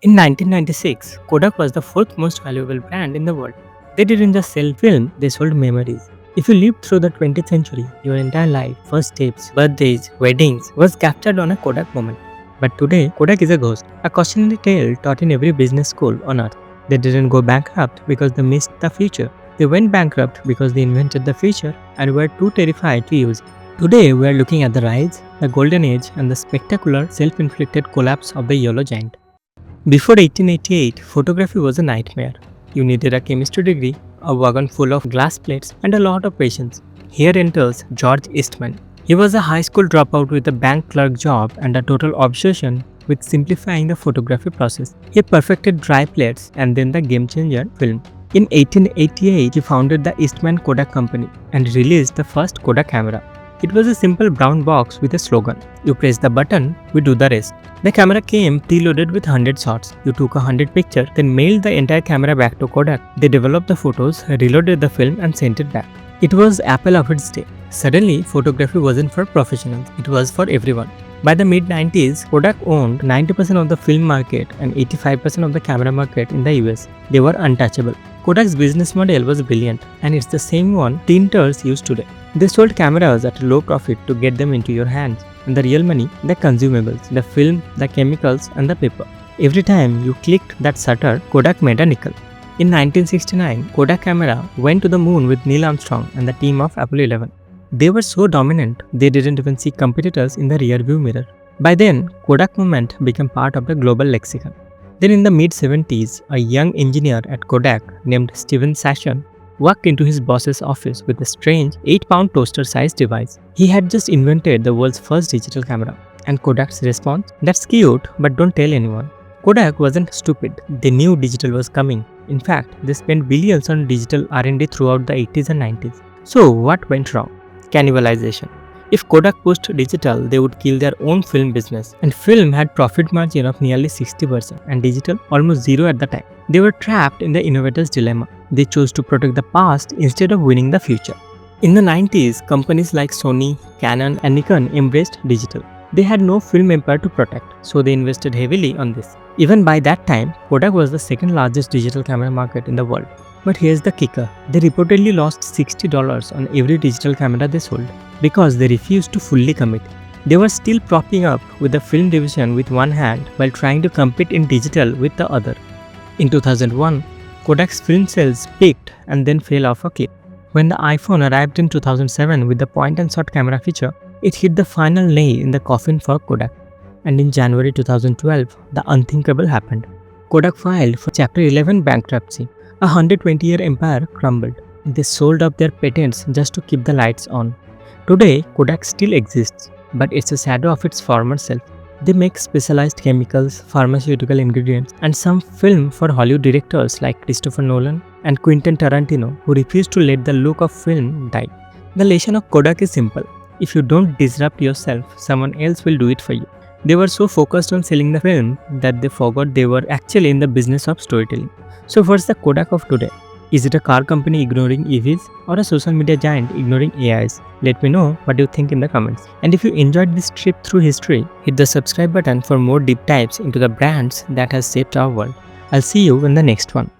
In 1996, Kodak was the fourth most valuable brand in the world. They didn't just sell film, they sold memories. If you lived through the 20th century, your entire life, first tapes, birthdays, weddings, was captured on a Kodak moment. But today, Kodak is a ghost, a cautionary tale taught in every business school on earth. They didn't go bankrupt because they missed the future. They went bankrupt because they invented the future and were too terrified to use it. Today, we are looking at the rise, the golden age, and the spectacular self-inflicted collapse of the yellow giant. Before 1888, photography was a nightmare. You needed a chemistry degree, a wagon full of glass plates, and a lot of patience. Here enters George Eastman. He was a high school dropout with a bank clerk job and a total obsession with simplifying the photography process. He perfected dry plates and then the game changer film. In 1888, he founded the Eastman Kodak company and released the first Kodak camera. It was a simple brown box with a slogan. You press the button, we do the rest. The camera came preloaded with 100 shots. You took 100 pictures, then mailed the entire camera back to Kodak. They developed the photos, reloaded the film and sent it back. It was Apple of its day. Suddenly, photography wasn't for professionals, it was for everyone. By the mid-90s, Kodak owned 90% of the film market and 85% of the camera market in the US. They were untouchable. Kodak's business model was brilliant, and it's the same one tinters use today. They sold cameras at a low profit to get them into your hands, and the real money, the consumables, the film, the chemicals, and the paper. Every time you clicked that shutter, Kodak made a nickel. In 1969, Kodak camera went to the moon with Neil Armstrong and the team of Apollo 11. They were so dominant, they didn't even see competitors in the rearview mirror. By then, Kodak Moment became part of the global lexicon. Then in the mid-70s, a young engineer at Kodak named Steven Sasson walked into his boss's office with a strange 8-pound toaster-sized device. He had just invented the world's first digital camera. And Kodak's response? That's cute, but don't tell anyone. Kodak wasn't stupid. They knew digital was coming. In fact, they spent billions on digital R&D throughout the 80s and 90s. So what went wrong? Cannibalization. If Kodak pushed digital, they would kill their own film business. And film had profit margin of nearly 60% and digital almost zero at the time. They were trapped in the innovator's dilemma. They chose to protect the past instead of winning the future. In the 90s, companies like Sony, Canon and Nikon embraced digital. They had no film empire to protect, so they invested heavily on this. Even by that time, Kodak was the second largest digital camera market in the world. But here's the kicker. They reportedly lost $60 on every digital camera they sold because they refused to fully commit. They were still propping up with the film division with one hand while trying to compete in digital with the other. In 2001, Kodak's film sales peaked and then fell off a cliff. When the iPhone arrived in 2007 with the point-and-shot camera feature, it hit the final nail in the coffin for Kodak. And in January 2012, the unthinkable happened. Kodak filed for Chapter 11 bankruptcy. A 120-year empire crumbled. They sold off their patents just to keep the lights on. Today, Kodak still exists, but it's a shadow of its former self. They make specialized chemicals, pharmaceutical ingredients, and some film for Hollywood directors like Christopher Nolan and Quentin Tarantino, who refuse to let the look of film die. The lesson of Kodak is simple. If you don't disrupt yourself, someone else will do it for you. They were so focused on selling the film that they forgot they were actually in the business of storytelling. So what's the Kodak of today? Is it a car company ignoring EVs or a social media giant ignoring AIs? Let me know what you think in the comments. And if you enjoyed this trip through history, hit the subscribe button for more deep dives into the brands that has shaped our world. I'll see you in the next one.